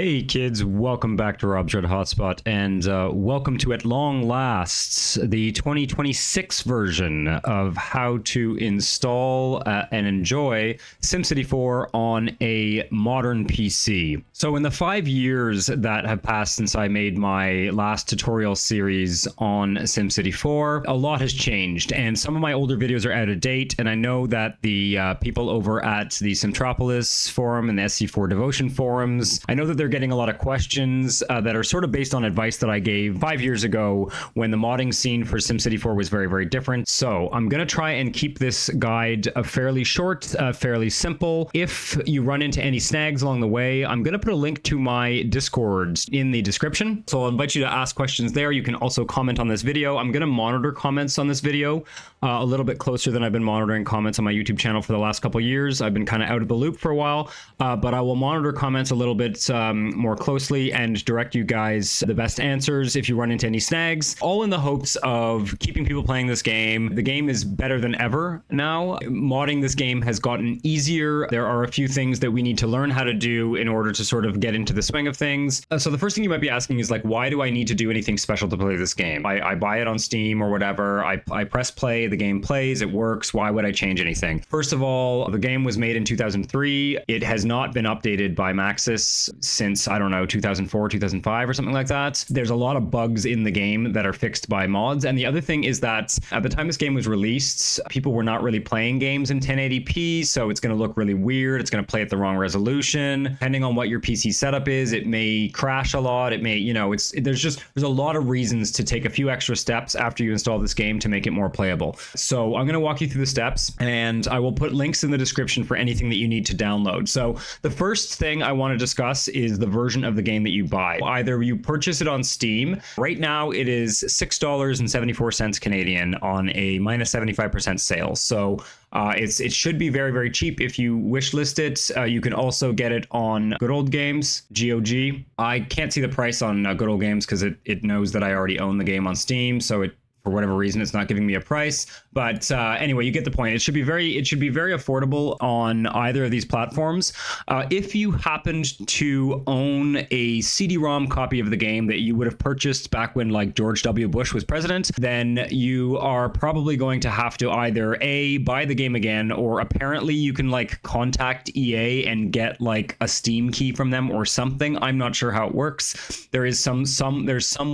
Hey kids, welcome back to Rob's Red Hotspot, and welcome to, at long last, the 2026 version of how to install and enjoy SimCity 4 on a modern PC. So in the 5 years that have passed since I made my last tutorial series on SimCity 4, a lot has changed, and some of my older videos are out of date, and I know that the people over at the Simtropolis forum and the SC4 Devotion forums, I know that they're getting a lot of questions that are sort of based on advice that I gave 5 years ago when the modding scene for SimCity 4 was very, very different. So I'm going to try and keep this guide fairly short, fairly simple. If you run into any snags along the way, I'm going to put a link to my Discord in the description. So I'll invite you to ask questions there. You can also comment on this video. I'm going to monitor comments on this video a little bit closer than I've been monitoring comments on my YouTube channel for the last couple of years. I've been kind of out of the loop for a while, but I will monitor comments a little bit more closely and direct you guys the best answers if you run into any snags, all in the hopes of keeping people playing this game. The game is better than ever now. Modding this game has gotten easier. There are a few things that we need to learn how to do in order to sort of get into the swing of things. So the first thing you might be asking is, like, why do I need to do anything special to play this game? I buy it on Steam or whatever. I press play, the game plays, it works. Why would I change anything? First of all, the game was made in 2003. It has not been updated by Maxis since, I don't know, 2004, 2005 or something like that. There's a lot of bugs in the game that are fixed by mods. And the other thing is that at the time this game was released, people were not really playing games in 1080p, so it's going to look really weird. It's going to play at the wrong resolution. Depending on what your PC setup is, it may crash a lot. It may, you know, there's a lot of reasons to take a few extra steps after you install this game to make it more playable. So I'm going to walk you through the steps, and I will put links in the description for anything that you need to download. So the first thing I want to discuss is the version of the game that you buy. Either you purchase it on Steam. Right now it is $6.74 Canadian on a minus 75% sale. So it should be very, very cheap if you wish list it. You can also get it on Good Old Games, GOG. I can't see the price on Good Old Games because it knows that I already own the game on Steam, so for whatever reason, it's not giving me a price. But anyway, you get the point. It should be very affordable on either of these platforms. If you happened to own a CD-ROM copy of the game that you would have purchased back when, like, George W. Bush was president, then you are probably going to have to either A, buy the game again, or apparently you can, like, contact EA and get, like, a Steam key from them or something. I'm not sure how it works. There's some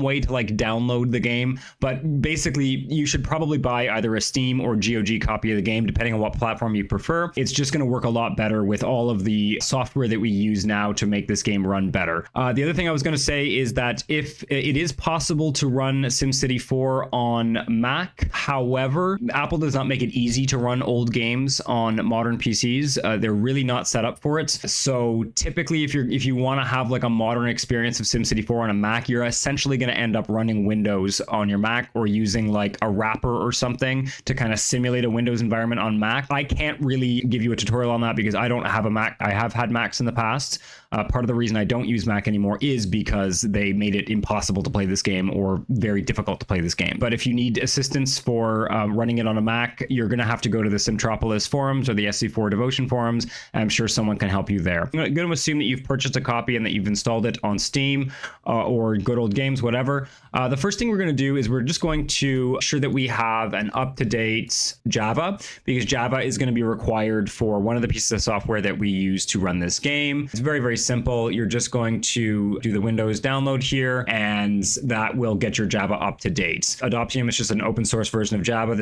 way to, like, download the game, but basically you should probably buy either a Steam or GOG copy of the game, depending on what platform you prefer. It's just going to work a lot better with all of the software that we use now to make this game run better. The other thing I was going to say is that if it is possible to run SimCity 4 on Mac, however, Apple does not make it easy to run old games on modern PCs. They're really not set up for it. So typically, if you want to have like a modern experience of SimCity 4 on a Mac, you're essentially going to end up running Windows on your Mac or using like a wrapper or something to kind of simulate a Windows environment on Mac. I can't really give you a tutorial on that because I don't have a Mac. I have had Macs in the past. Part of the reason I don't use Mac anymore is because they made it impossible to play this game or very difficult to play this game. But if you need assistance for running it on a Mac, you're going to have to go to the Simtropolis forums or the SC4 Devotion forums, and I'm sure someone can help you there. I'm going to assume that you've purchased a copy and that you've installed it on Steam or Good Old Games, whatever. The first thing we're going to do is we're just going to ensure that we have an up-to-date Java, because Java is going to be required for one of the pieces of software that we use to run this game. It's very, very simple. You're just going to do the Windows download here, and that will get your Java up to date. Adoptium is just an open source version of Java.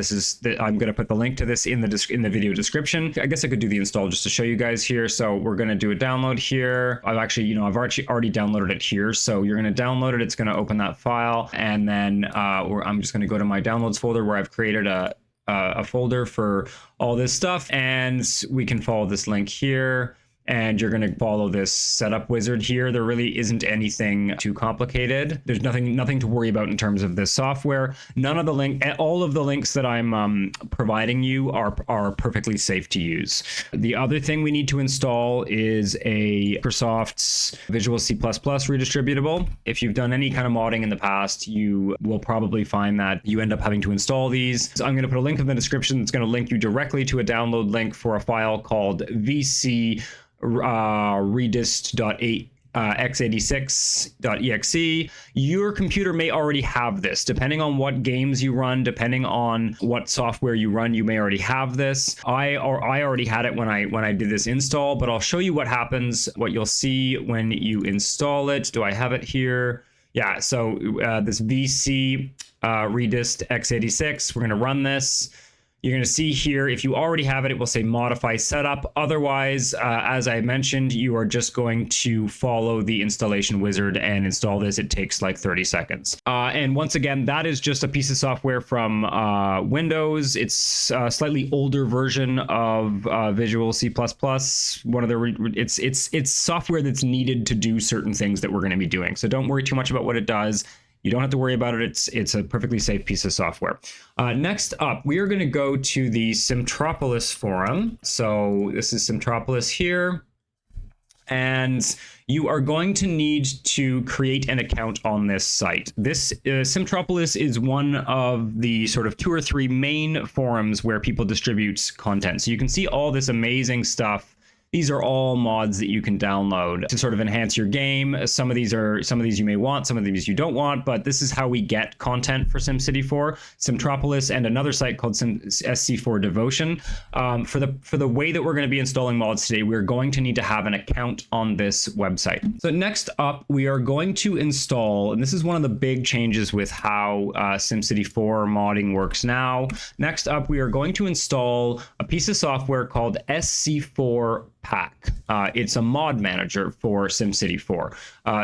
I'm going to put the link to this in the video description. I guess I could do the install just to show you guys here. So we're going to do a download here. I've already downloaded it here. So you're going to download it. It's going to open that file, and then I'm just going to go to my downloads folder where I've created a folder for all this stuff, and we can follow this link here. And you're going to follow this setup wizard here. There really isn't anything too complicated. There's nothing to worry about in terms of this software. All of the links that I'm providing you are perfectly safe to use. The other thing we need to install is a Microsoft's Visual C++ redistributable. If you've done any kind of modding in the past, you will probably find that you end up having to install these. So I'm going to put a link in the description that's going to link you directly to a download link for a file called VC redist.8 x86.exe. Your computer may already have this. Depending on what games you run, depending on what software you run, you may already have this. I already had it when I did this install, but I'll show you what happens, what you'll see when you install it. Do I have it here? Yeah, so this VC redist x86, we're going to run this. You're going to see here, if you already have it, it will say modify setup. Otherwise, as I mentioned, you are just going to follow the installation wizard and install this. It takes like 30 seconds. And once again, that is just a piece of software from Windows. It's a slightly older version of Visual C++. One of the it's software that's needed to do certain things that we're going to be doing. So don't worry too much about what it does. You don't have to worry about it. It's a perfectly safe piece of software. Next up, we are going to go to the Simtropolis forum. So this is Simtropolis here. And you are going to need to create an account on this site. This Simtropolis is one of the sort of 2 or 3 main forums where people distribute content. So you can see all this amazing stuff. These are all mods that you can download to sort of enhance your game. Some of these you may want, some of these you don't want, but this is how we get content for SimCity 4, Simtropolis, and another site called SC4Devotion. For the way that we're going to be installing mods today, we're going to need to have an account on this website. So next up, we are going to install, and this is one of the big changes with how SimCity 4 modding works now. Next up, we are going to install a piece of software called SC4Pac. It's a mod manager for SimCity 4.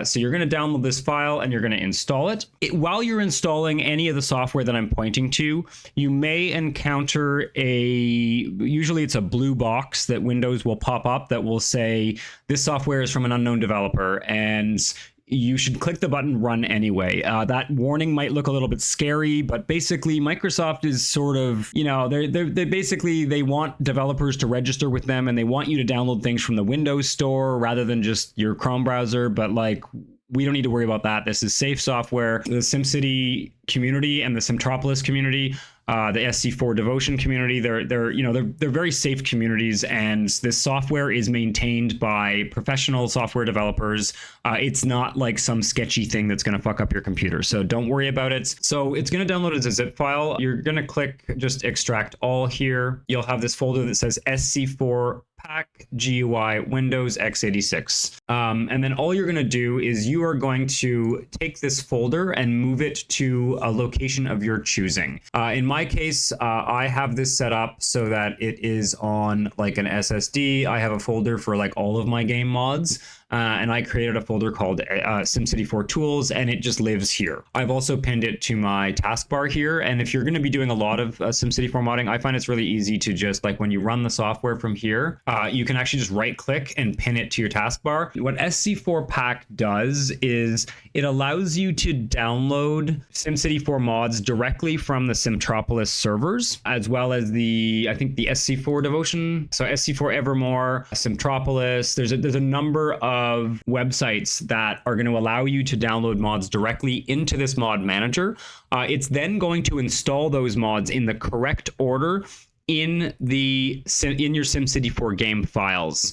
So you're going to download this file and you're going to install it. While you're installing any of the software that I'm pointing to, you may encounter usually it's a blue box that Windows will pop up that will say, this software is from an unknown developer, and you should click the button run anyway. That warning might look a little bit scary, but basically Microsoft is sort of, they want developers to register with them, and they want you to download things from the Windows Store rather than just your Chrome browser. But like, we don't need to worry about that. This is safe software. The SimCity community and the Simtropolis community, the SC4Devotion community, they're very safe communities, and this software is maintained by professional software developers. It's not like some sketchy thing that's going to fuck up your computer, so don't worry about it. So it's going to download as a zip file. You're going to click just extract all here. You'll have this folder that says SC4Pac GUI Windows x86. And then all you're going to do is you are going to take this folder and move it to a location of your choosing. In my case, I have this set up so that it is on like an SSD. I have a folder for like all of my game mods. And I created a folder called SimCity 4 Tools, and it just lives here. I've also pinned it to my taskbar here. And if you're going to be doing a lot of SimCity 4 modding, I find it's really easy to just, like, when you run the software from here, you can actually just right click and pin it to your taskbar. What SC4Pac does is it allows you to download SimCity 4 mods directly from the Simtropolis servers, as well as I think the SC4Devotion. So SC4 Evermore, Simtropolis. There's a number of websites that are going to allow you to download mods directly into this mod manager. It's then going to install those mods in the correct order in your SimCity 4 game files.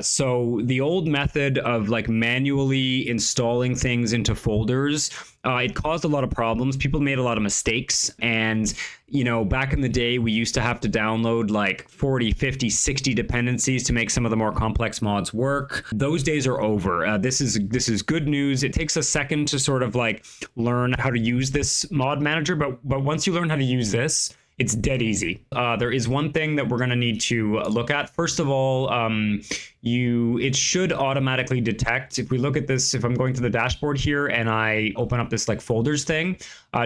So the old method of like manually installing things into folders, it caused a lot of problems. People made a lot of mistakes. And, back in the day, we used to have to download like 40, 50, 60 dependencies to make some of the more complex mods work. Those days are over. This is good news. It takes a second to sort of like learn how to use this mod manager. But once you learn how to use this, it's dead easy. There is one thing that we're going to need to look at. First of all, it should automatically detect. If we look at this, if I'm going to the dashboard here and I open up this like folders thing,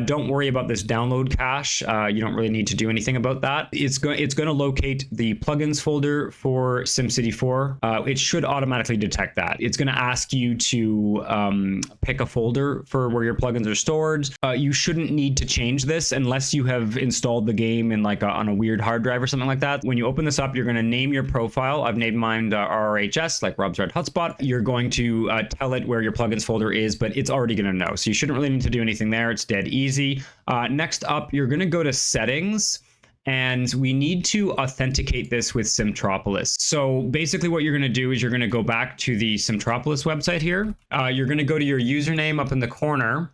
don't worry about this download cache. You don't really need to do anything about that. It's going to locate the plugins folder for SimCity 4. It should automatically detect that. It's going to ask you to pick a folder for where your plugins are stored. You shouldn't need to change this unless you have installed the game in like on a weird hard drive or something like that. When you open this up, you're going to name your profile. I've named mine RRHS, like Rob's Red Hotspot. You're going to tell it where your plugins folder is, but it's already going to know. So you shouldn't really need to do anything there. It's dead easy. Next up, you're going to go to settings. and we need to authenticate this with Simtropolis. So basically what you're going to do is you're going to go back to the Simtropolis website here. You're going to go to your username up in the corner,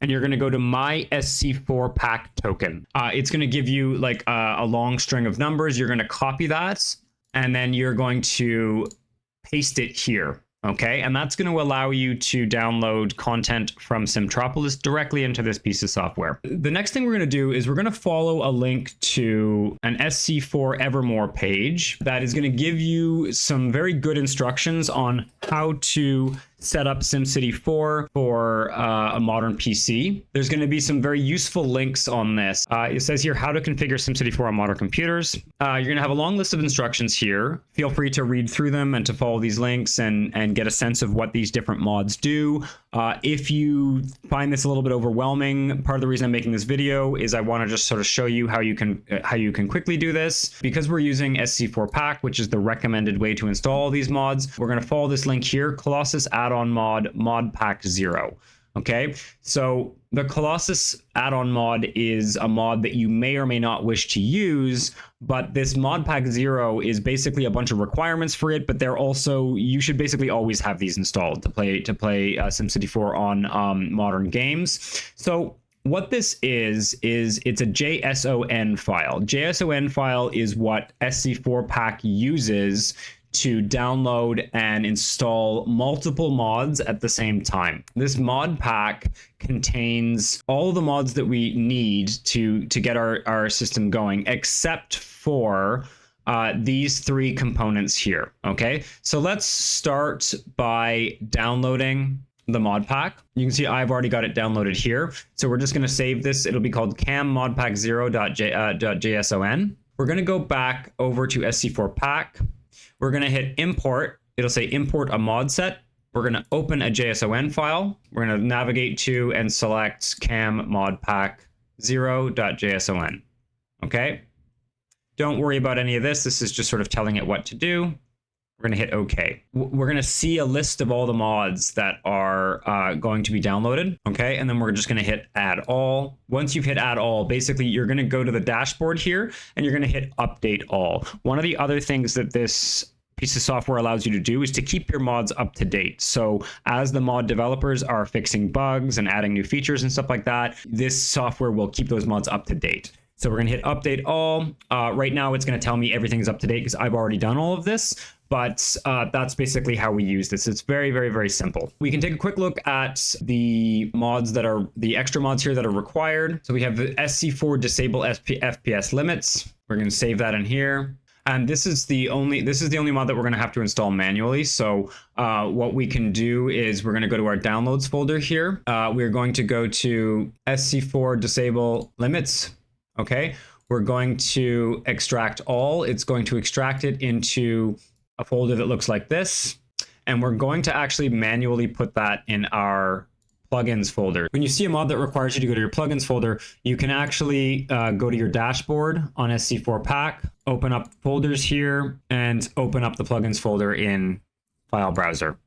and you're going to go to my SC4Pac token. It's going to give you like a long string of numbers. You're going to copy that, and then you're going to paste it here. Okay, and that's going to allow you to download content from Simtropolis directly into this piece of software. The next thing we're going to do is we're going to follow a link to an SC4 Evermore page that is going to give you some very good instructions on how to set up SimCity 4 for a modern PC. There's going to be some very useful links on this. It says here how to configure SimCity 4 on modern computers. You're going to have a long list of instructions here. Feel free to read through them and to follow these links and get a sense of what these different mods do. If you find this a little bit overwhelming, part of the reason I'm making this video is I want to just sort of show you how you can quickly do this. Because we're using SC4Pac, which is the recommended way to install these mods, we're going to follow this link here, Colossus Addon Mod Pacc 0. Okay, so the Colossus Addon Mod is a mod that you may or may not wish to use, but this Mod Pacc 0 is basically a bunch of requirements for it, but they're also, you should basically always have these installed to play SimCity 4 on modern games. So what this is it's a JSON file. JSON file is what SC4Pac uses to download and install multiple mods at the same time. This mod pack contains all the mods that we need to get our system going, except for these three components here. Okay, so let's start by downloading the mod pack. You can see I've already got it downloaded here. So we're just going to save this. It'll be called cammodpack0.json. We're going to go back over to SC4Pac. We're going to hit import. It'll say import a mod set. We're going to open a JSON file. We're going to navigate to and select cammodpack0.json. Okay. Don't worry about any of this. This is just sort of telling it what to do. We're going to hit OK. We're going to see a list of all the mods that are going to be downloaded. Okay. And then we're just going to hit add all. Once you've hit add all, basically you're going to go to the dashboard here and you're going to hit update all. One of the other things that this piece of software allows you to do is to keep your mods up to date. So as the mod developers are fixing bugs and adding new features and stuff like that, this software will keep those mods up to date. So we're going to hit update all. Right now it's going to tell me everything is up to date because I've already done all of this. But that's basically how we use this. It's very, very, very simple. We can take a quick look at the mods that are the extra mods here that are required. So we have the SC4 disable FPS limits. We're going to save that in here. And this is the only mod that we're going to have to install manually. So what we can do is we're going to go to our downloads folder here. We're going to go to SC4 disable limits. Okay. We're going to extract all. It's going to extract it into a folder that looks like this, and we're going to actually manually put that in our plugins folder. When you see a mod that requires you to go to your plugins folder, you can actually go to your dashboard on SC4Pac, open up folders here, and open up the plugins folder in file browser.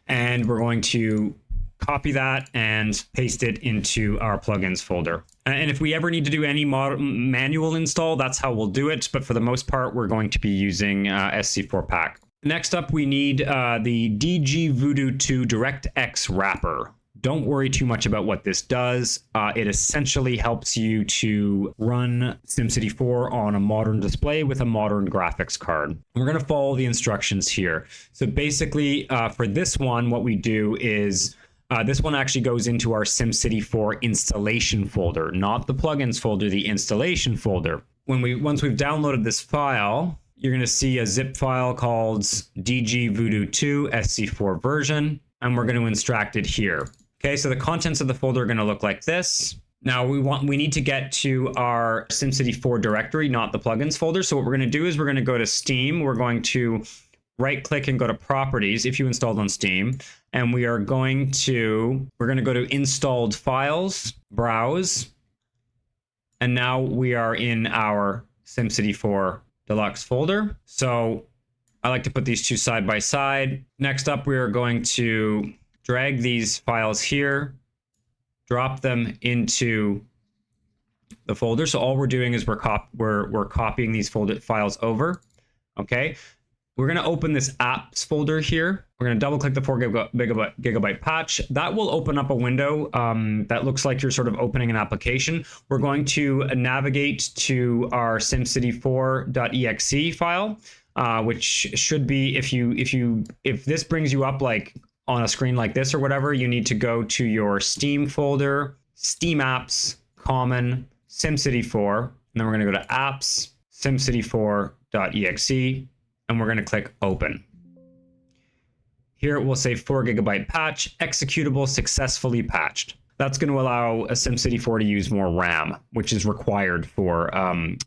And we're going to copy that and paste it into our plugins folder. And if we ever need to do any manual install, that's how we'll do it. But for the most part, we're going to be using SC4Pac. Next up, we need the DgVoodoo 2 DirectX wrapper. Don't worry too much about what this does. It essentially helps you to run SimCity 4 on a modern display with a modern graphics card. We're going to follow the instructions here. So basically, for this one, what we do is this one actually goes into our SimCity 4 installation folder, not the plugins folder, the installation folder. Once we've downloaded this file, you're going to see a zip file called DgVoodoo 2 SC4 version, and we're going to extract it here. Okay, so the contents of the folder are going to look like this. Now we need to get to our SimCity 4 directory, not the plugins folder. So what we're going to do is we're going to go to Steam. We're going to right click and go to properties if you installed on Steam. And we're going to go to installed files, browse. And now we are in our SimCity 4 Deluxe folder. So I like to put these two side by side. Next up, we are going to drag these files here, drop them into the folder. So all we're doing is we're copying these files over. Okay. We're going to open this apps folder here. We're going to double click the 4 gigabyte patch. That will open up a window that looks like you're sort of opening an application. We're going to navigate to our SimCity4.exe file, which should be, if this brings you up like on a screen like this or whatever, you need to go to your Steam folder, Steam Apps, Common, SimCity4, and then we're going to go to Apps, SimCity4.exe, and we're going to click Open. Here it will say 4 gigabyte patch, executable successfully patched. That's going to allow a SimCity 4 to use more RAM, which is required for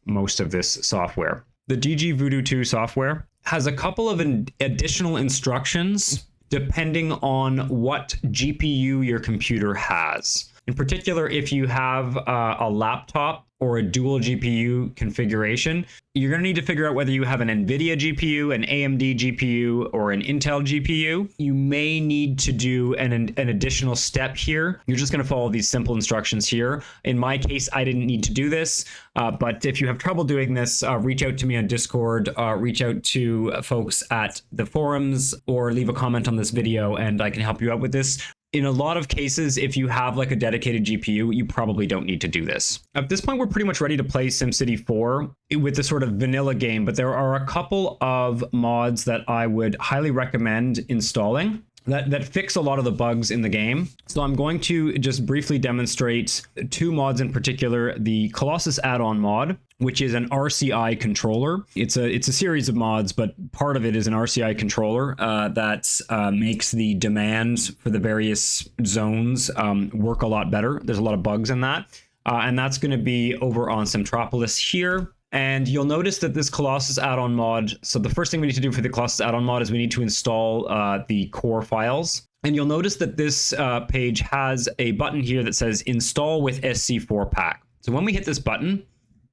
most of this software. The DgVoodoo 2 software has a couple of additional instructions depending on what GPU your computer has. In particular, if you have a laptop or a dual GPU configuration, you're going to need to figure out whether you have an NVIDIA GPU, an AMD GPU, or an Intel GPU. You may need to do an additional step here. You're just going to follow these simple instructions here. In my case, I didn't need to do this, but if you have trouble doing this, reach out to me on Discord, reach out to folks at the forums, or leave a comment on this video and I can help you out with this. In a lot of cases, if you have like a dedicated GPU, you probably don't need to do this. At this point, we're pretty much ready to play SimCity 4 with the sort of vanilla game, but there are a couple of mods that I would highly recommend installing that fix a lot of the bugs in the game. So I'm going to just briefly demonstrate two mods in particular, the Colossus Addon Mod, which is an RCI controller. It's a series of mods, but part of it is an RCI controller that makes the demands for the various zones work a lot better. There's a lot of bugs in that. And that's going to be over on Simtropolis here. And you'll notice that this Colossus Addon Mod, so the first thing we need to do for the Colossus Addon Mod is we need to install the core files. And you'll notice that this page has a button here that says install with SC4Pac. So when we hit this button,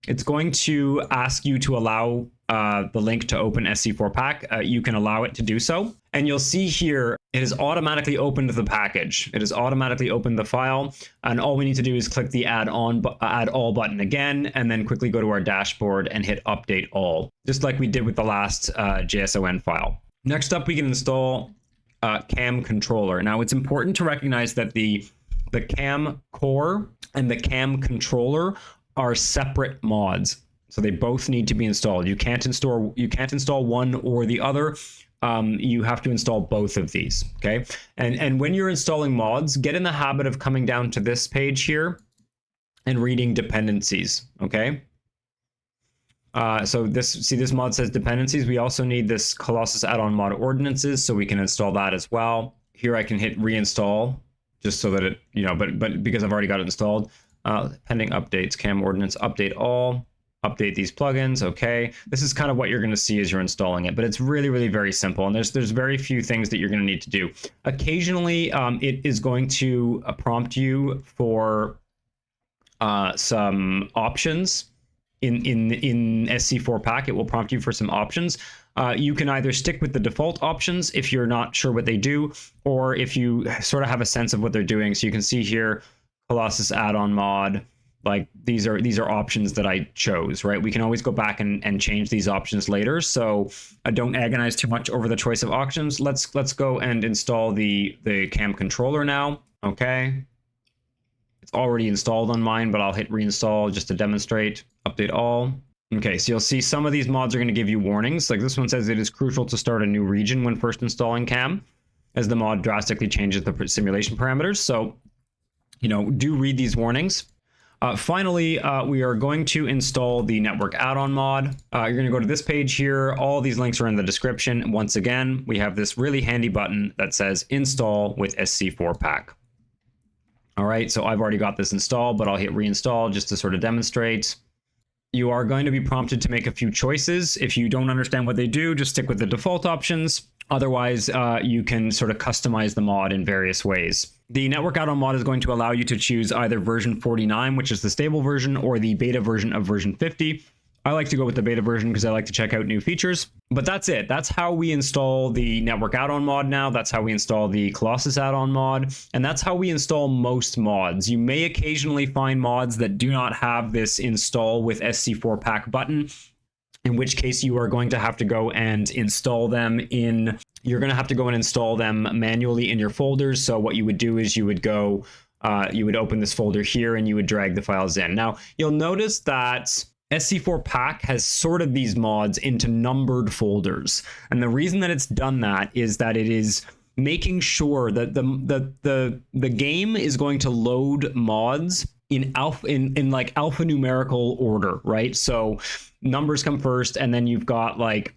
it's going to ask you to allow the link to open SC4Pac. You can allow it to do so. And you'll see here, it has automatically opened the package. It has automatically opened the file. And all we need to do is click the add all button again, and then quickly go to our dashboard and hit update all, just like we did with the last JSON file. Next up, we can install cam controller. Now it's important to recognize that the cam core and the cam controller are separate mods. So they both need to be installed. You can't install one or the other. You have to install both of these, okay? And when you're installing mods, get in the habit of coming down to this page here and reading dependencies, okay? So this mod says dependencies. We also need this Colossus Addon Mod ordinances, so we can install that as well. Here I can hit reinstall, just so that it, but because I've already got it installed. Pending updates, cam ordinance, update all. Update these plugins. Okay, this is kind of what you're going to see as you're installing it, but it's really, really very simple, and there's very few things that you're going to need to do. Occasionally, it is going to prompt you for some options in SC4Pac. It will prompt you for some options. You can either stick with the default options if you're not sure what they do, or if you sort of have a sense of what they're doing. So you can see here, Colossus Addon Mod. Like these are options that I chose, right? We can always go back and change these options later. So don't agonize too much over the choice of options. Let's go and install the cam controller now. Okay. It's already installed on mine, but I'll hit reinstall just to demonstrate. Update all. Okay, so you'll see some of these mods are going to give you warnings. Like this one says it is crucial to start a new region when first installing cam, as the mod drastically changes the simulation parameters. So, do read these warnings. Finally, we are going to install the network add-on mod. You're going to go to this page here. All these links are in the description. Once again, we have this really handy button that says install with SC4Pac. All right, so I've already got this installed, but I'll hit reinstall just to sort of demonstrate. You are going to be prompted to make a few choices. If you don't understand what they do, just stick with the default options. Otherwise, you can sort of customize the mod in various ways. The network add-on mod is going to allow you to choose either version 49, which is the stable version, or the beta version of version 50. I like to go with the beta version because I like to check out new features. But that's it. That's how we install the Network Add-on Mod now. That's how we install the Colossus Addon Mod. And that's how we install most mods. You may occasionally find mods that do not have this install with SC4Pac button, in which case you are going to have to go and install them in... You're going to have to go and install them manually in your folders. So what you would do is you would go... you would open this folder here and you would drag the files in. Now, you'll notice that SC4Pac has sorted these mods into numbered folders. And the reason that it's done that is that it is making sure that the game is going to load mods in alphanumerical order, right? So numbers come first, and then you've got like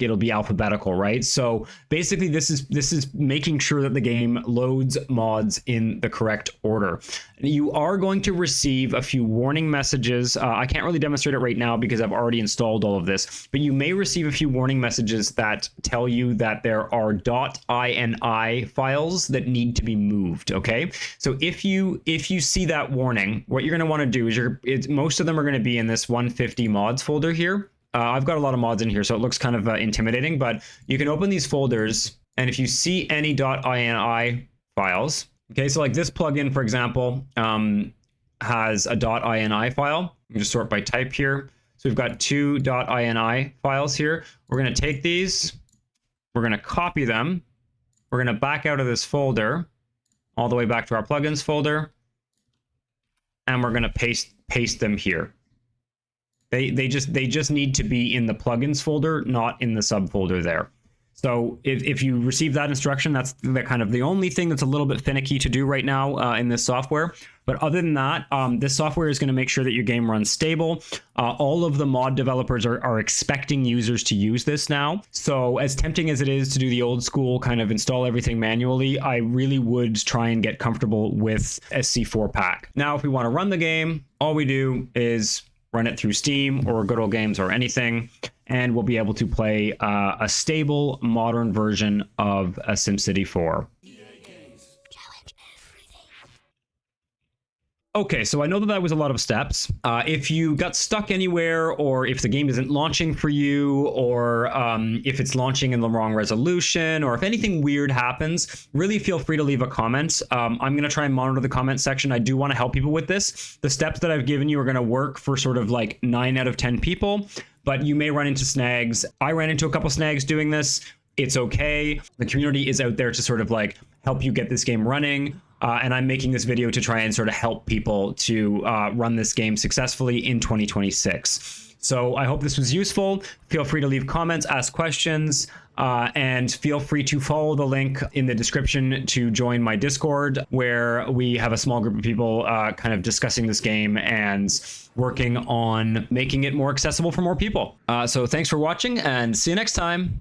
it'll be alphabetical, right? So basically this is making sure that the game loads mods in the correct order. You are going to receive a few warning messages. I can't really demonstrate it right now because I've already installed all of this, but you may receive a few warning messages that tell you that there are .ini files that need to be moved, okay? So if you see that warning, what you're going to want to do is most of them are going to be in this 150 mods folder here. I've got a lot of mods in here, so it looks kind of intimidating, but you can open these folders, and if you see any .ini files, okay, so like this plugin, for example, has a .ini file. You can just sort by type here. So we've got two .ini files here. We're going to take these, we're going to copy them, we're going to back out of this folder, all the way back to our plugins folder, and we're going to paste them here. They just need to be in the plugins folder, not in the subfolder there. So if you receive that instruction, that's the kind of the only thing that's a little bit finicky to do right now in this software. But other than that, this software is going to make sure that your game runs stable. All of the mod developers are expecting users to use this now. So as tempting as it is to do the old school kind of install everything manually, I really would try and get comfortable with SC4Pac. Now, if we want to run the game, all we do is run it through Steam or Good Old Games or anything, and we'll be able to play a stable, modern version of a SimCity 4. Okay, so I know that was a lot of steps. If you got stuck anywhere, or if the game isn't launching for you, or if it's launching in the wrong resolution, or if anything weird happens, really feel free to leave a comment. I'm going to try and monitor the comment section. I do want to help people with this. The steps that I've given you are going to work for sort of like 9 out of 10 people, but you may run into snags. I ran into a couple snags doing this. It's okay. The community is out there to sort of like help you get this game running. And I'm making this video to try and sort of help people to run this game successfully in 2026. So I hope this was useful. Feel free to leave comments, ask questions, and feel free to follow the link in the description to join my Discord, where we have a small group of people kind of discussing this game and working on making it more accessible for more people. So thanks for watching, and see you next time.